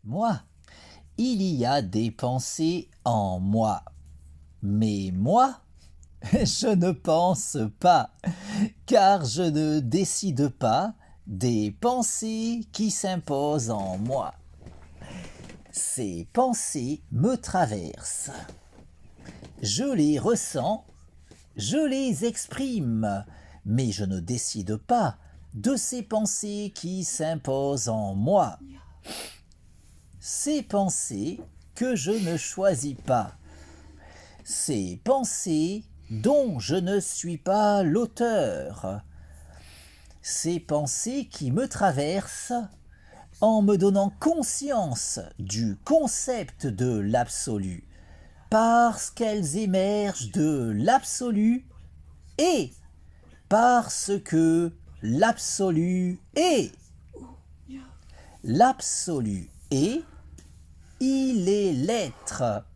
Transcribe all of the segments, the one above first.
Moi, il y a des pensées en moi. Mais moi, je ne pense pas, car je ne décide pas des pensées qui s'imposent en moi. Ces pensées me traversent. Je les ressens, je les exprime, mais je ne décide pas de ces pensées qui s'imposent en moi. Ces pensées que je ne choisis pas. Ces pensées dont je ne suis pas l'auteur. Ces pensées qui me traversent en me donnant conscience du concept de l'absolu, parce qu'elles émergent de l'absolu et parce que l'absolu est. L'absolu est, il est l'être.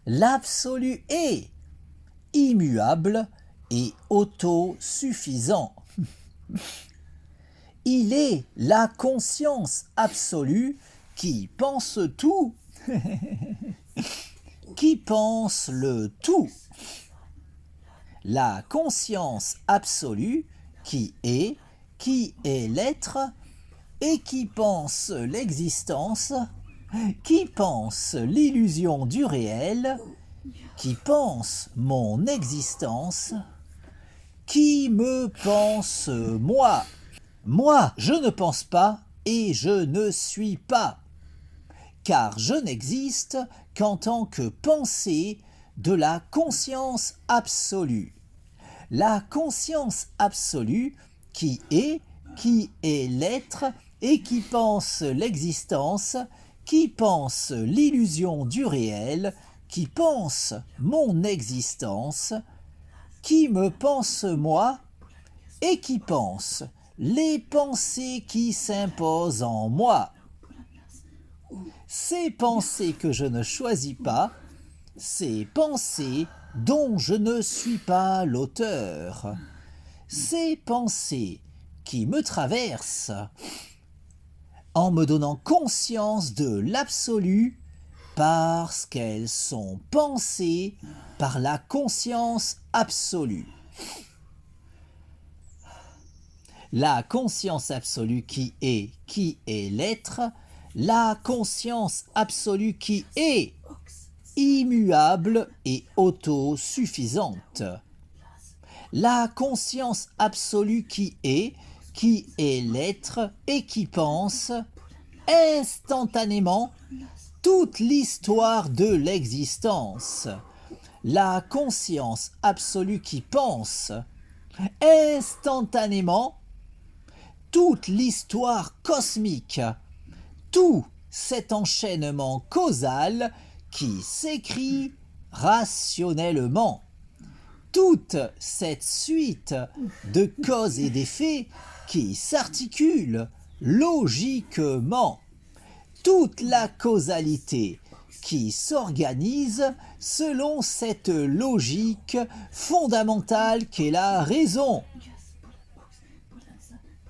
L'absolu est immuable et autosuffisant. Il est la conscience absolue qui pense tout, qui pense le tout. La conscience absolue qui est l'être et qui pense l'existence, qui pense l'illusion du réel, qui pense mon existence, qui me pense moi. Moi, je ne pense pas et je ne suis pas, car je n'existe qu'en tant que pensée de la conscience absolue. La conscience absolue qui est l'être et qui pense l'existence, qui pense l'illusion du réel, qui pense mon existence, qui me pense moi et qui pense les pensées qui s'imposent en moi. Ces pensées que je ne choisis pas, ces pensées dont je ne suis pas l'auteur, ces pensées qui me traversent en me donnant conscience de l'absolu parce qu'elles sont pensées par la conscience absolue. La conscience absolue qui est l'être, la conscience absolue qui est immuable et autosuffisante. La conscience absolue qui est l'être et qui pense instantanément toute l'histoire de l'existence. La conscience absolue qui pense instantanément toute l'histoire cosmique, tout cet enchaînement causal qui s'écrit rationnellement. Toute cette suite de causes et d'effets qui s'articulent logiquement. Toute la causalité qui s'organise selon cette logique fondamentale qu'est la raison.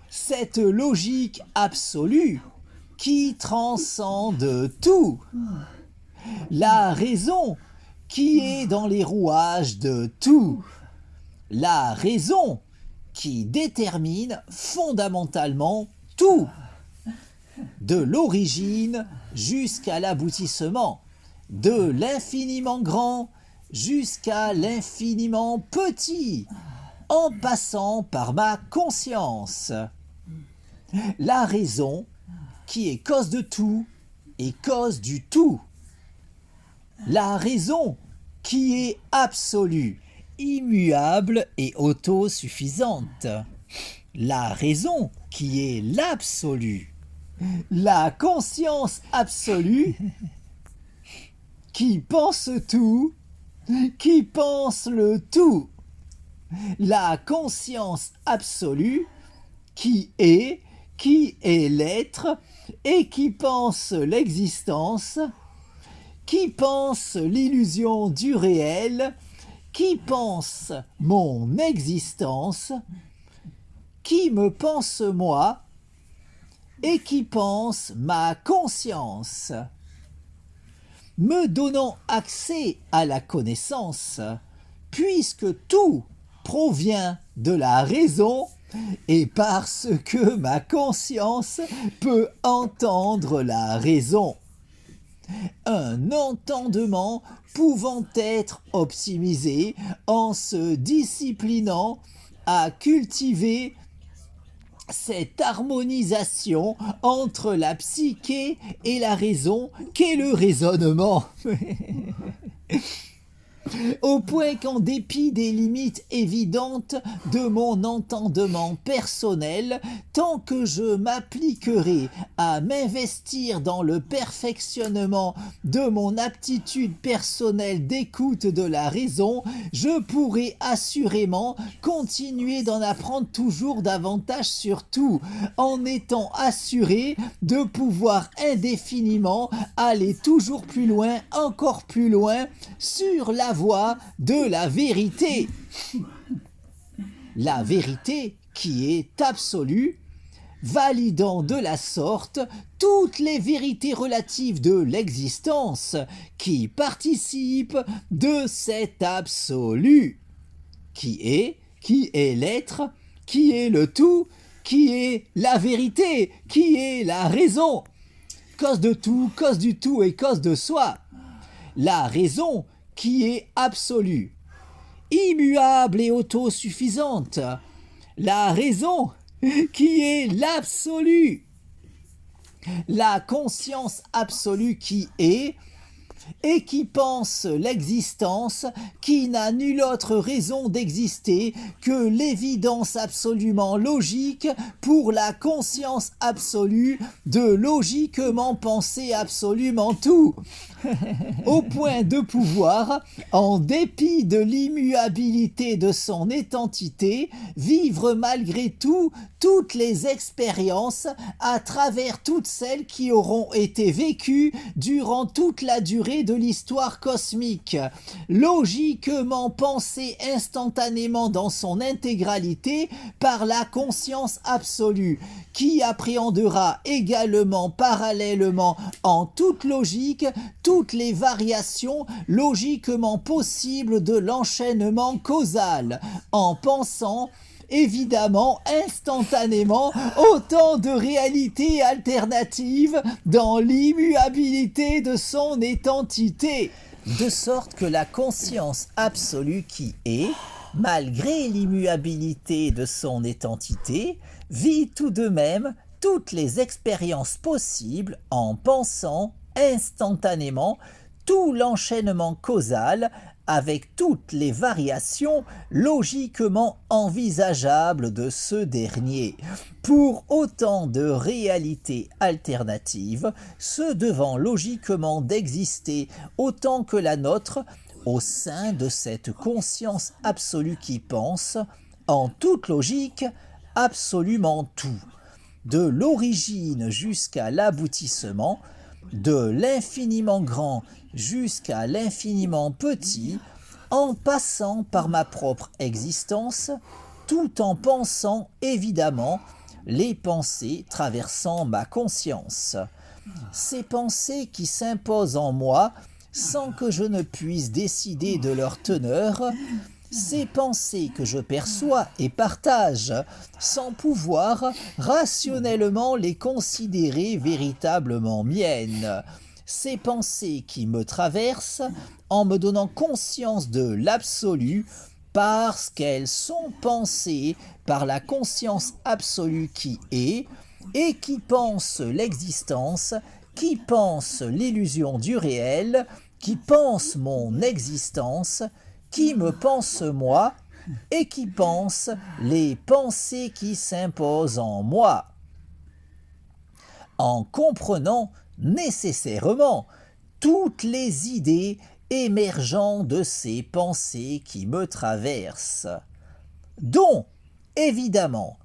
Cette logique absolue qui transcende tout. La raison qui est dans les rouages de tout. La raison qui détermine fondamentalement tout. De l'origine jusqu'à l'aboutissement. De l'infiniment grand jusqu'à l'infiniment petit. En passant par ma conscience. La raison qui est cause de tout et cause du tout. La raison qui est absolue, immuable et autosuffisante. La raison qui est l'absolu. La conscience absolue qui pense tout, qui pense le tout. La conscience absolue qui est l'être et qui pense l'existence, qui pense l'illusion du réel, qui pense mon existence, qui me pense moi et qui pense ma conscience, me donnant accès à la connaissance, puisque tout provient de la raison et parce que ma conscience peut entendre la raison. Un entendement pouvant être optimisé en se disciplinant à cultiver cette harmonisation entre la psyché et la raison qu'est le raisonnement. Au point qu'en dépit des limites évidentes de mon entendement personnel, tant que je m'appliquerai à m'investir dans le perfectionnement de mon aptitude personnelle d'écoute de la raison, je pourrai assurément continuer d'en apprendre toujours davantage sur tout, en étant assuré de pouvoir indéfiniment aller toujours plus loin, encore plus loin, sur la voie de la vérité. La vérité qui est absolue, validant de la sorte toutes les vérités relatives de l'existence qui participent de cet absolu, qui est l'être, qui est le tout, qui est la vérité, qui est la raison, cause de tout, cause du tout et cause de soi. La raison qui est absolue, immuable et autosuffisante. La raison qui est l'absolu. La conscience absolue qui est et qui pense l'existence, qui n'a nulle autre raison d'exister que l'évidence absolument logique pour la conscience absolue de logiquement penser absolument tout, au point de pouvoir, en dépit de l'immuabilité de son étentité, vivre malgré tout toutes les expériences à travers toutes celles qui auront été vécues durant toute la durée de l'histoire cosmique, logiquement pensée instantanément dans son intégralité par la conscience absolue, qui appréhendera également parallèlement en toute logique toutes les variations logiquement possibles de l'enchaînement causal, en pensant évidemment instantanément autant de réalités alternatives dans l'immuabilité de son étentité, de sorte que la conscience absolue qui est, malgré l'immuabilité de son étentité, vit tout de même toutes les expériences possibles en pensant instantanément tout l'enchaînement causal avec toutes les variations logiquement envisageables de ce dernier, pour autant de réalités alternatives, se devant logiquement d'exister autant que la nôtre au sein de cette conscience absolue qui pense, en toute logique, absolument tout, de l'origine jusqu'à l'aboutissement, de l'infiniment grand jusqu'à l'infiniment petit, en passant par ma propre existence, tout en pensant évidemment les pensées traversant ma conscience. Ces pensées qui s'imposent en moi sans que je ne puisse décider de leur teneur, ces pensées que je perçois et partage sans pouvoir rationnellement les considérer véritablement miennes, ces pensées qui me traversent en me donnant conscience de l'absolu parce qu'elles sont pensées par la conscience absolue qui est et qui pense l'existence, qui pense l'illusion du réel, qui pense mon existence, qui me pense moi et qui pense les pensées qui s'imposent en moi. En comprenant nécessairement toutes les idées émergeant de ces pensées qui me traversent, dont, évidemment,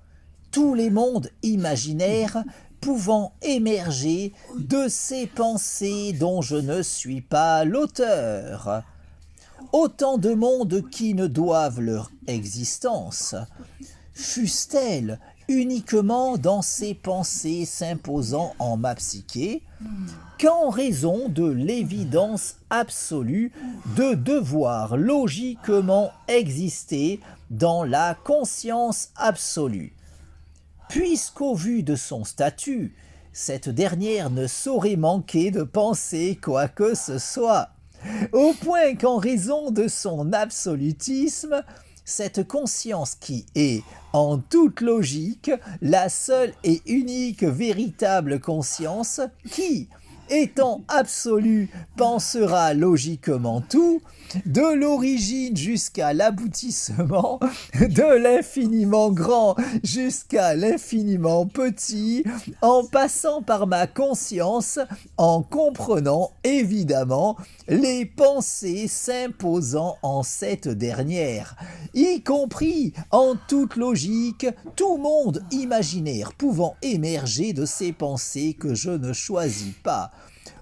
tous les mondes imaginaires pouvant émerger de ces pensées dont je ne suis pas l'auteur, autant de mondes qui ne doivent leur existence, fussent-elles uniquement dans ces pensées s'imposant en ma psyché, qu'en raison de l'évidence absolue de devoir logiquement exister dans la conscience absolue. Puisqu'au vu de son statut, cette dernière ne saurait manquer de penser quoi que ce soit, au point qu'en raison de son absolutisme, cette conscience qui est, en toute logique, la seule et unique véritable conscience qui, étant absolue, pensera logiquement tout, de l'origine jusqu'à l'aboutissement, de l'infiniment grand jusqu'à l'infiniment petit, en passant par ma conscience, en comprenant évidemment les pensées s'imposant en cette dernière, y compris en toute logique, tout monde imaginaire pouvant émerger de ces pensées que je ne choisis pas.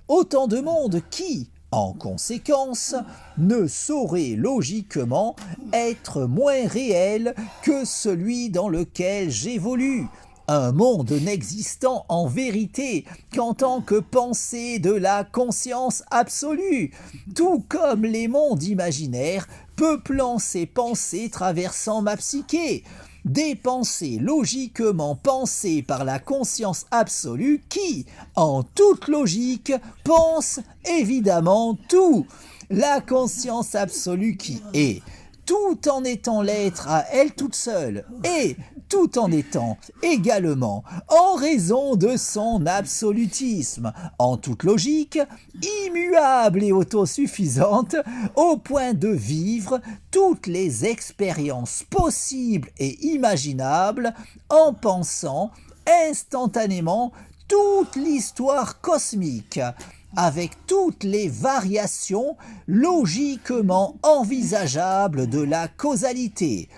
Autant de monde qui, en conséquence, ne saurait logiquement être moins réel que celui dans lequel j'évolue. Un monde n'existant en vérité qu'en tant que pensée de la conscience absolue, tout comme les mondes imaginaires peuplant ces pensées traversant ma psyché. Des pensées logiquement pensées par la conscience absolue qui, en toute logique, pense évidemment tout. La conscience absolue qui est, tout en étant l'être à elle toute seule, et tout en étant également, en raison de son absolutisme, en toute logique, immuable et autosuffisante, au point de vivre toutes les expériences possibles et imaginables en pensant instantanément toute l'histoire cosmique, avec toutes les variations logiquement envisageables de la causalité,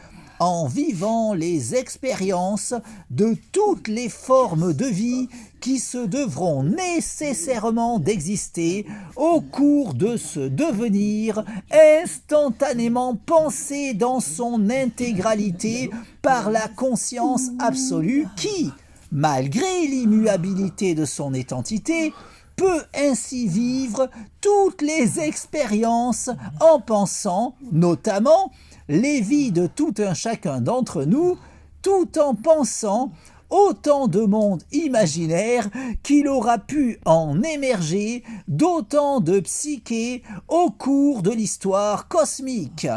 en vivant les expériences de toutes les formes de vie qui se devront nécessairement d'exister au cours de ce devenir instantanément pensé dans son intégralité par la conscience absolue qui, malgré l'immuabilité de son identité, peut ainsi vivre toutes les expériences en pensant, notamment, les vies de tout un chacun d'entre nous, tout en pensant autant de mondes imaginaires qu'il aura pu en émerger d'autant de psychés au cours de l'histoire cosmique.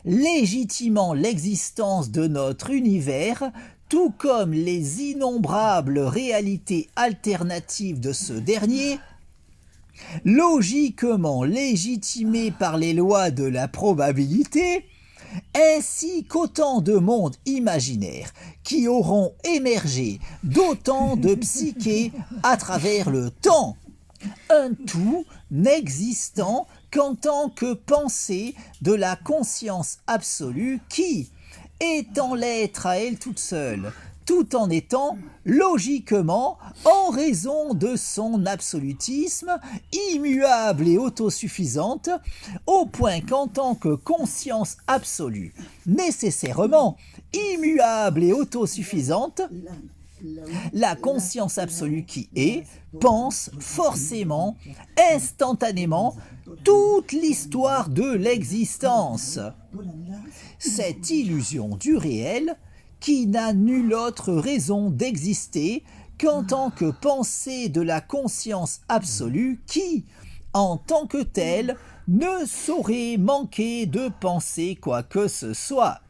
Légitimant l'existence de notre univers, tout comme les innombrables réalités alternatives de ce dernier, logiquement légitimées par les lois de la probabilité, ainsi qu'autant de mondes imaginaires qui auront émergé d'autant de psychés à travers le temps, un tout n'existant qu'en tant que pensée de la conscience absolue qui, étant l'être à elle toute seule, tout en étant, logiquement, en raison de son absolutisme, immuable et autosuffisante, au point qu'en tant que conscience absolue, nécessairement immuable et autosuffisante, la conscience absolue qui est, pense forcément, instantanément, toute l'histoire de l'existence. Cette illusion du réel, qui n'a nulle autre raison d'exister qu'en tant que pensée de la conscience absolue qui, en tant que telle, ne saurait manquer de penser quoi que ce soit,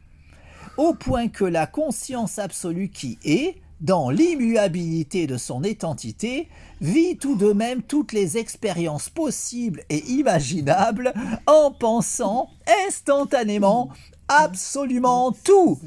au point que la conscience absolue qui est, dans l'immuabilité de son identité, vit tout de même toutes les expériences possibles et imaginables en pensant instantanément absolument tout,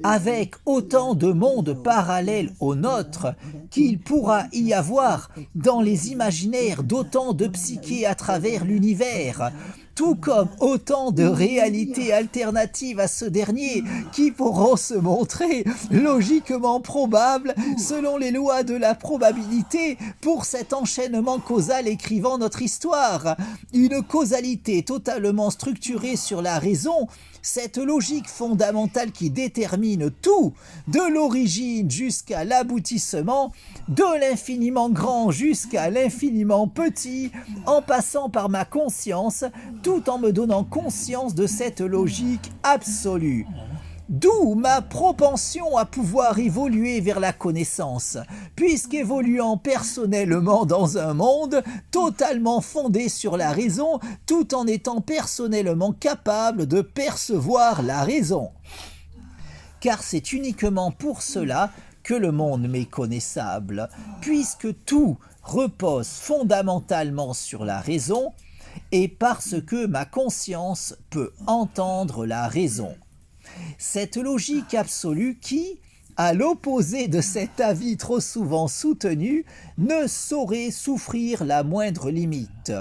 avec autant de mondes parallèles au nôtre qu'il pourra y avoir dans les imaginaires d'autant de psychés à travers l'univers, tout comme autant de réalités alternatives à ce dernier qui pourront se montrer logiquement probables selon les lois de la probabilité pour cet enchaînement causal écrivant notre histoire. Une causalité totalement structurée sur la raison, cette logique fondamentale qui détermine tout, de l'origine jusqu'à l'aboutissement, de l'infiniment grand jusqu'à l'infiniment petit, en passant par ma conscience, tout en me donnant conscience de cette logique absolue. D'où ma propension à pouvoir évoluer vers la connaissance, puisqu'évoluant personnellement dans un monde totalement fondé sur la raison, tout en étant personnellement capable de percevoir la raison. Car c'est uniquement pour cela que le monde m'est connaissable, puisque tout repose fondamentalement sur la raison, et parce que ma conscience peut entendre la raison. Cette logique absolue qui, à l'opposé de cet avis trop souvent soutenu, ne saurait souffrir la moindre limite,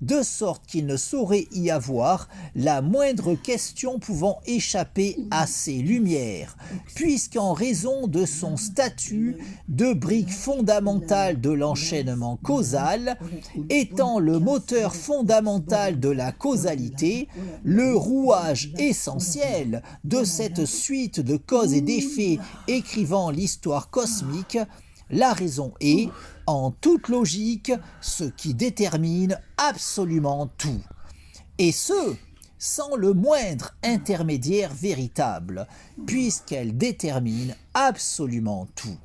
de sorte qu'il ne saurait y avoir la moindre question pouvant échapper à ces lumières, puisqu'en raison de son statut de brique fondamentale de l'enchaînement causal, étant le moteur fondamental de la causalité, le rouage essentiel de cette suite de causes et d'effets écrivant l'histoire cosmique, la raison est, en toute logique, ce qui détermine absolument tout. Et ce, sans le moindre intermédiaire véritable, puisqu'elle détermine absolument tout.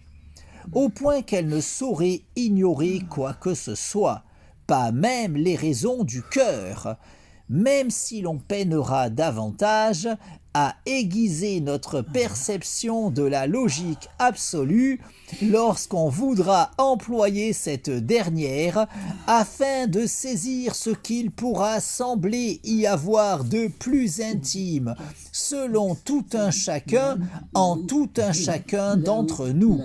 Au point qu'elle ne saurait ignorer quoi que ce soit, pas même les raisons du cœur, même si l'on peinera davantage à aiguiser notre perception de la logique absolue lorsqu'on voudra employer cette dernière afin de saisir ce qu'il pourra sembler y avoir de plus intime selon tout un chacun en tout un chacun d'entre nous.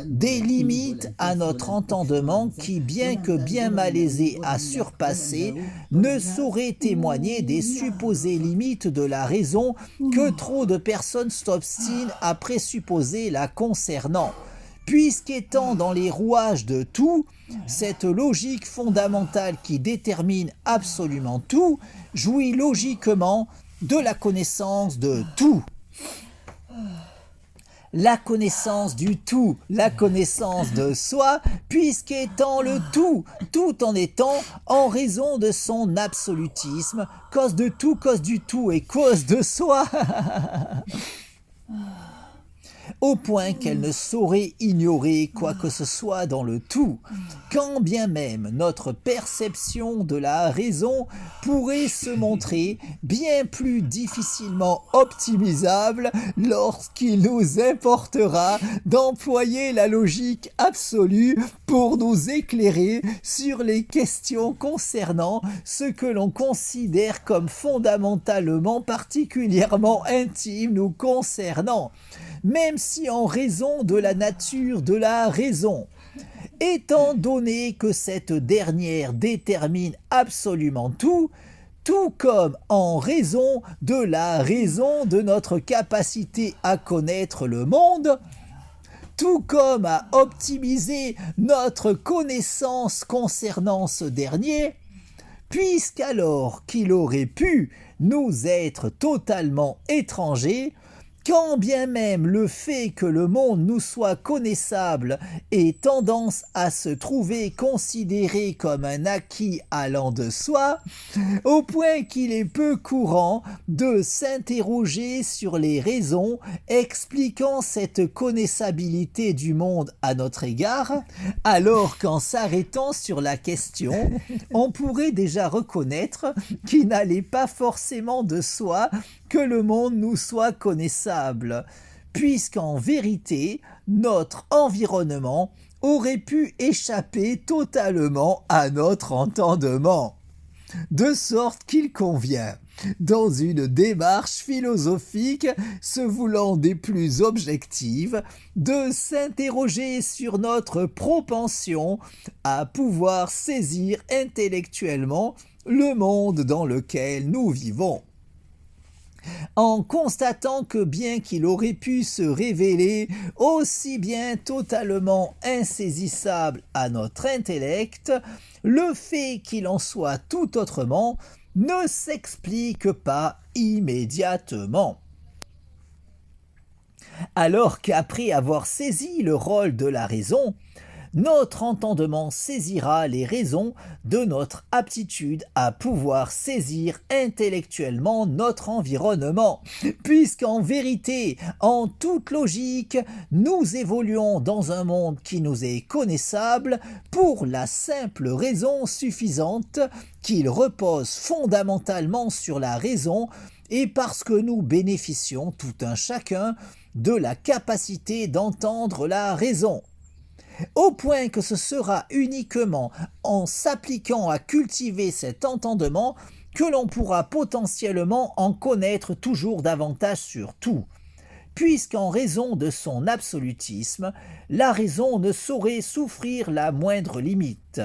Des limites à notre entendement qui, bien que bien malaisées à surpasser, ne sauraient témoigner des supposées limites de la raison que trop de personnes s'obstinent à présupposer la concernant, puisqu'étant dans les rouages de tout, cette logique fondamentale qui détermine absolument tout jouit logiquement de la connaissance de tout. La connaissance du tout, la connaissance de soi, puisqu'étant le tout, tout en étant, en raison de son absolutisme, cause de tout, cause du tout et cause de soi, au point qu'elle ne saurait ignorer quoi que ce soit dans le tout, quand bien même notre perception de la raison pourrait se montrer bien plus difficilement optimisable lorsqu'il nous importera d'employer la logique absolue pour nous éclairer sur les questions concernant ce que l'on considère comme fondamentalement particulièrement intime nous concernant, même si en raison de la nature de la raison, étant donné que cette dernière détermine absolument tout, tout comme en raison de la raison de notre capacité à connaître le monde, tout comme à optimiser notre connaissance concernant ce dernier, puisqu'alors qu'il aurait pu nous être totalement étranger, quand bien même le fait que le monde nous soit connaissable ait tendance à se trouver considéré comme un acquis allant de soi, au point qu'il est peu courant de s'interroger sur les raisons expliquant cette connaissabilité du monde à notre égard, alors qu'en s'arrêtant sur la question, on pourrait déjà reconnaître qu'il n'allait pas forcément de soi que le monde nous soit connaissable, puisqu'en vérité, notre environnement aurait pu échapper totalement à notre entendement. De sorte qu'il convient, dans une démarche philosophique se voulant des plus objectives, de s'interroger sur notre propension à pouvoir saisir intellectuellement le monde dans lequel nous vivons. En constatant que bien qu'il aurait pu se révéler aussi bien totalement insaisissable à notre intellect, le fait qu'il en soit tout autrement ne s'explique pas immédiatement. Alors qu'après avoir saisi le rôle de la raison, notre entendement saisira les raisons de notre aptitude à pouvoir saisir intellectuellement notre environnement, puisqu'en vérité, en toute logique, nous évoluons dans un monde qui nous est connaissable pour la simple raison suffisante qu'il repose fondamentalement sur la raison et parce que nous bénéficions tout un chacun de la capacité d'entendre la raison. Au point que ce sera uniquement en s'appliquant à cultiver cet entendement que l'on pourra potentiellement en connaître toujours davantage sur tout, puisqu'en raison de son absolutisme, la raison ne saurait souffrir la moindre limite,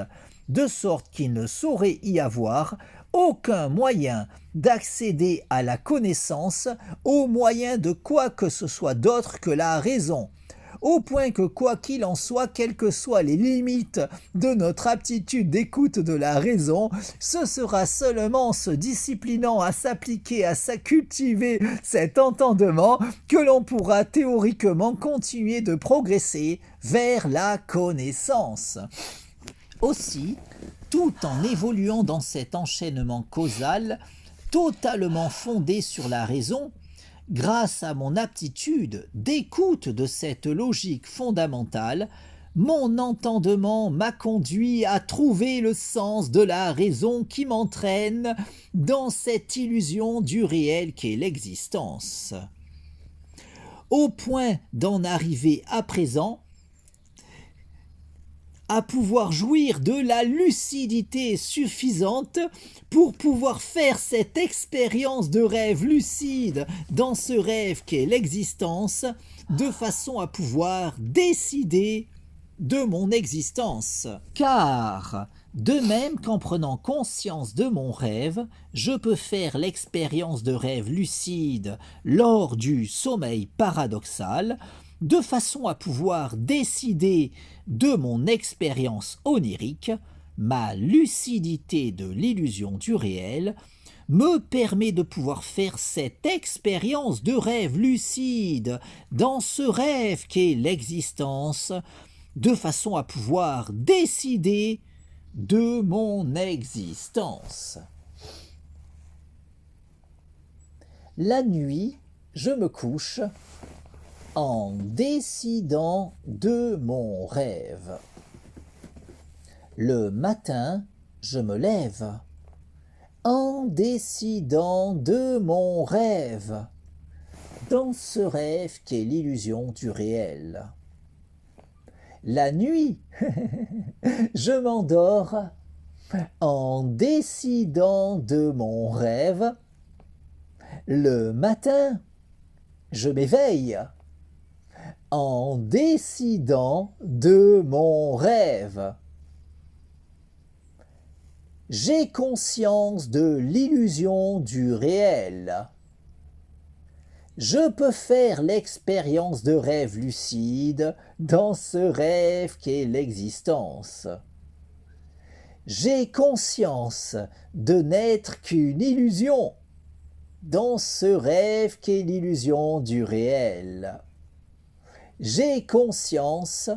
de sorte qu'il ne saurait y avoir aucun moyen d'accéder à la connaissance au moyen de quoi que ce soit d'autre que la raison, au point que quoi qu'il en soit, quelles que soient les limites de notre aptitude d'écoute de la raison, ce sera seulement en se disciplinant à s'appliquer, à cultiver cet entendement que l'on pourra théoriquement continuer de progresser vers la connaissance. Aussi, tout en évoluant dans cet enchaînement causal, totalement fondé sur la raison, grâce à mon aptitude d'écoute de cette logique fondamentale, mon entendement m'a conduit à trouver le sens de la raison qui m'entraîne dans cette illusion du réel qu'est l'existence. Au point d'en arriver à présent à pouvoir jouir de la lucidité suffisante pour pouvoir faire cette expérience de rêve lucide dans ce rêve qu'est l'existence, de façon à pouvoir décider de mon existence. Car, de même qu'en prenant conscience de mon rêve, je peux faire l'expérience de rêve lucide lors du sommeil paradoxal, de façon à pouvoir décider de mon expérience onirique, ma lucidité de l'illusion du réel me permet de pouvoir faire cette expérience de rêve lucide dans ce rêve qu'est l'existence, de façon à pouvoir décider de mon existence. La nuit, je me couche en décidant de mon rêve. Le matin, je me lève en décidant de mon rêve, dans ce rêve qu'est l'illusion du réel. La nuit, je m'endors en décidant de mon rêve. Le matin, je m'éveille en décidant de mon rêve. J'ai conscience de l'illusion du réel. Je peux faire l'expérience de rêve lucide dans ce rêve qu'est l'existence. J'ai conscience de n'être qu'une illusion dans ce rêve qu'est l'illusion du réel. J'ai conscience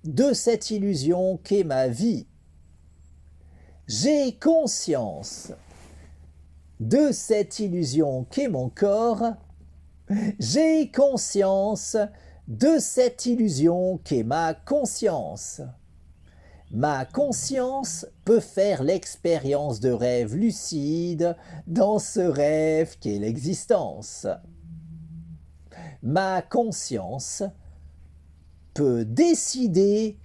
de cette illusion qu'est ma vie. J'ai conscience de cette illusion qu'est mon corps. J'ai conscience de cette illusion qu'est ma conscience. Ma conscience peut faire l'expérience de rêve lucide dans ce rêve qu'est l'existence. Ma conscience peut décider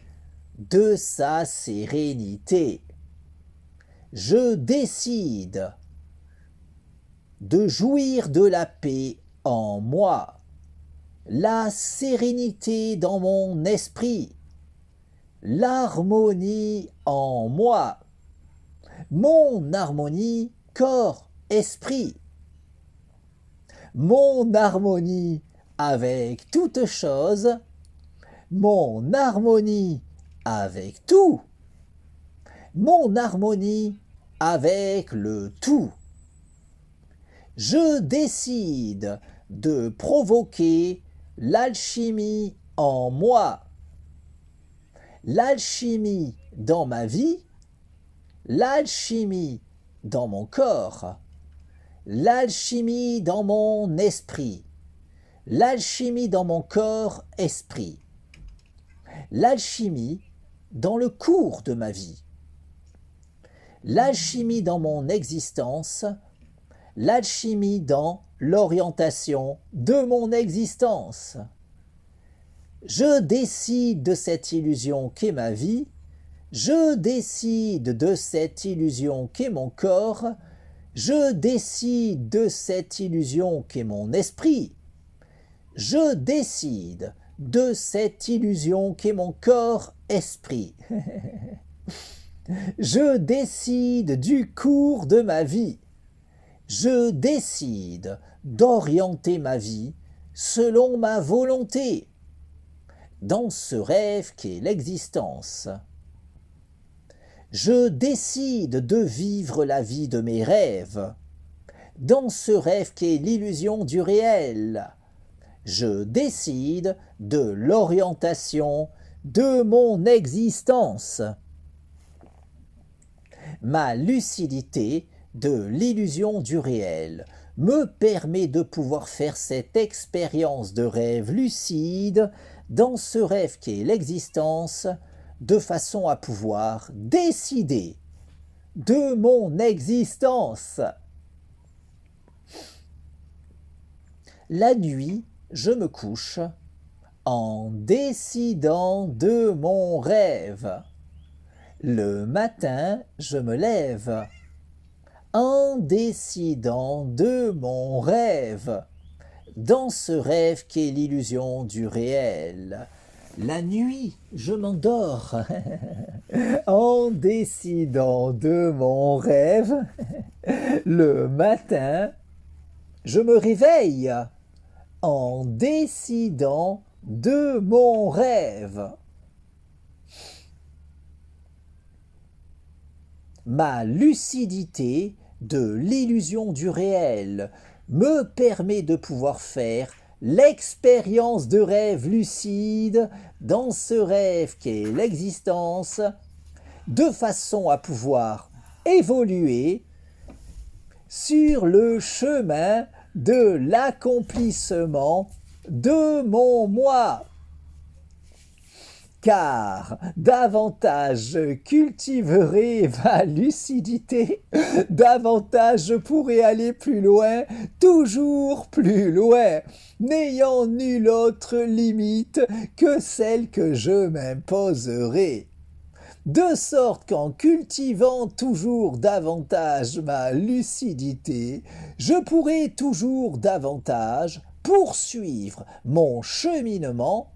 de sa sérénité. Je décide de jouir de la paix en moi, la sérénité dans mon esprit, l'harmonie en moi, mon harmonie corps-esprit, mon harmonie avec toute chose, mon harmonie avec tout, mon harmonie avec le tout. Je décide de provoquer l'alchimie en moi, l'alchimie dans ma vie, l'alchimie dans mon corps, l'alchimie dans mon esprit, l'alchimie dans mon corps-esprit, l'alchimie dans le cours de ma vie, l'alchimie dans mon existence, l'alchimie dans l'orientation de mon existence. Je décide de cette illusion qu'est ma vie, je décide de cette illusion qu'est mon corps, je décide de cette illusion qu'est mon esprit, je décide de cette illusion qu'est mon corps-esprit. Je décide du cours de ma vie. Je décide d'orienter ma vie selon ma volonté, dans ce rêve qu'est l'existence. Je décide de vivre la vie de mes rêves, dans ce rêve qu'est l'illusion du réel. Je décide de l'orientation de mon existence. Ma lucidité de l'illusion du réel me permet de pouvoir faire cette expérience de rêve lucide dans ce rêve qu'est l'existence, de façon à pouvoir décider de mon existence. La nuit, je me couche en décidant de mon rêve. Le matin, je me lève en décidant de mon rêve, dans ce rêve qu'est l'illusion du réel. La nuit, je m'endors en décidant de mon rêve. Le matin, je me réveille en décidant de mon rêve. Ma lucidité de l'illusion du réel me permet de pouvoir faire l'expérience de rêve lucide dans ce rêve qu'est l'existence, de façon à pouvoir évoluer sur le chemin de l'accomplissement de mon moi. Car davantage je cultiverai ma lucidité, davantage je pourrai aller plus loin, toujours plus loin, n'ayant nulle autre limite que celle que je m'imposerai. De sorte qu'en cultivant toujours davantage ma lucidité, je pourrai toujours davantage poursuivre mon cheminement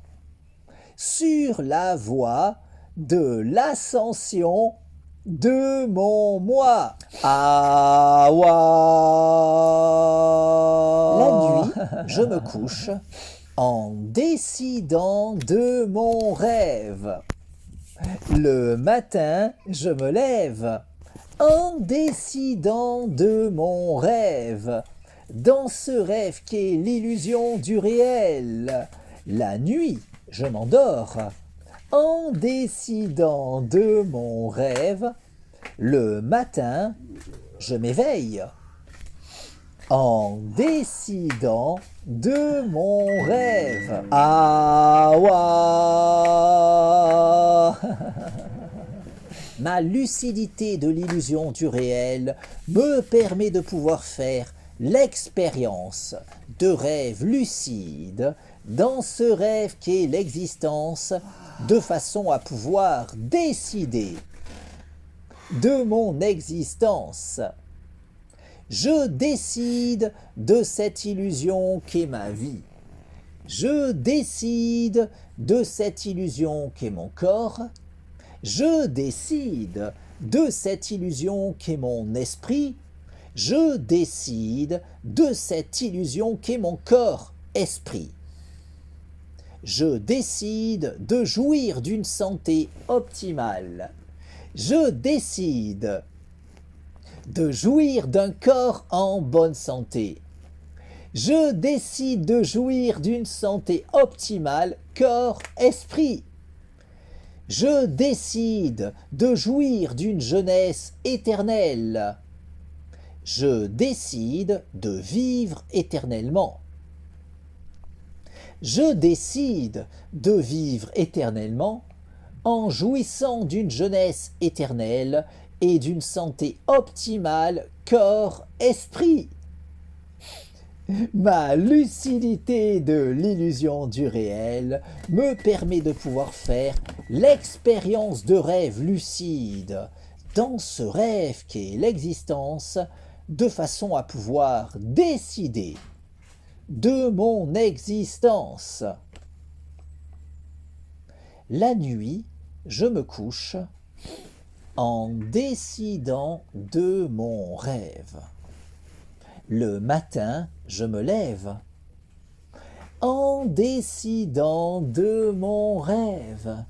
sur la voie de l'ascension de mon moi. Awa. La nuit, je me couche en décidant de mon rêve. Le matin, je me lève en décidant de mon rêve, dans ce rêve qu'est l'illusion du réel. La nuit, je m'endors en décidant de mon rêve. Le matin, je m'éveille en décidant de mon rêve. Awa. Ma lucidité de l'illusion du réel me permet de pouvoir faire l'expérience de rêve lucide dans ce rêve qu'est l'existence, de façon à pouvoir décider de mon existence. Je décide de cette illusion qu'est ma vie. Je décide de cette illusion qu'est mon corps. Je décide de cette illusion qu'est mon esprit. Je décide de cette illusion qu'est mon corps-esprit. Je décide de jouir d'une santé optimale. Je décide de jouir d'un corps en bonne santé. Je décide de jouir d'une santé optimale, corps-esprit. Je décide de jouir d'une jeunesse éternelle. Je décide de vivre éternellement. Je décide de vivre éternellement en jouissant d'une jeunesse éternelle et d'une santé optimale corps-esprit. Ma lucidité de l'illusion du réel me permet de pouvoir faire l'expérience de rêve lucide dans ce rêve qu'est l'existence, de façon à pouvoir décider de mon existence. La nuit, je me couche en décidant de mon rêve. Le matin, je me lève en décidant de mon rêve,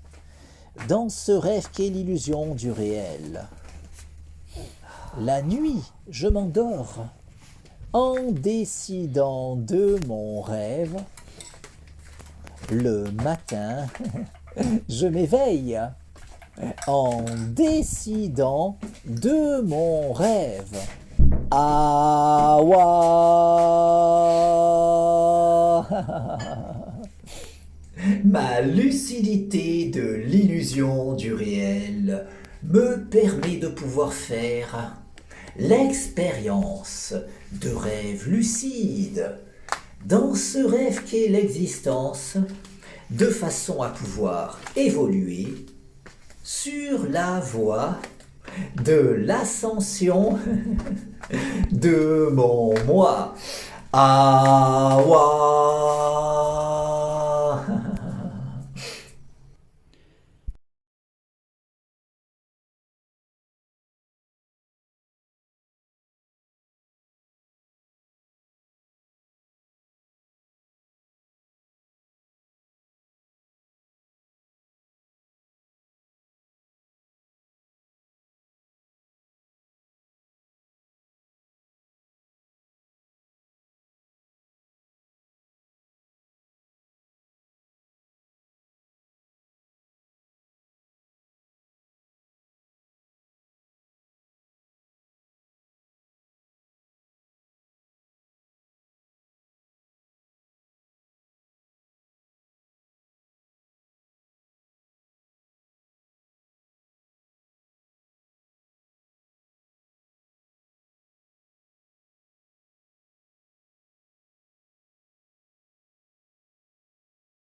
dans ce rêve qu'est l'illusion du réel. La nuit, je m'endors en décidant de mon rêve. Le matin, je m'éveille en décidant de mon rêve. Awa. Ma lucidité de l'illusion du réel me permet de pouvoir faire l'expérience de rêve lucide dans ce rêve qu'est l'existence, de façon à pouvoir évoluer sur la voie de l'ascension de mon moi. Awa.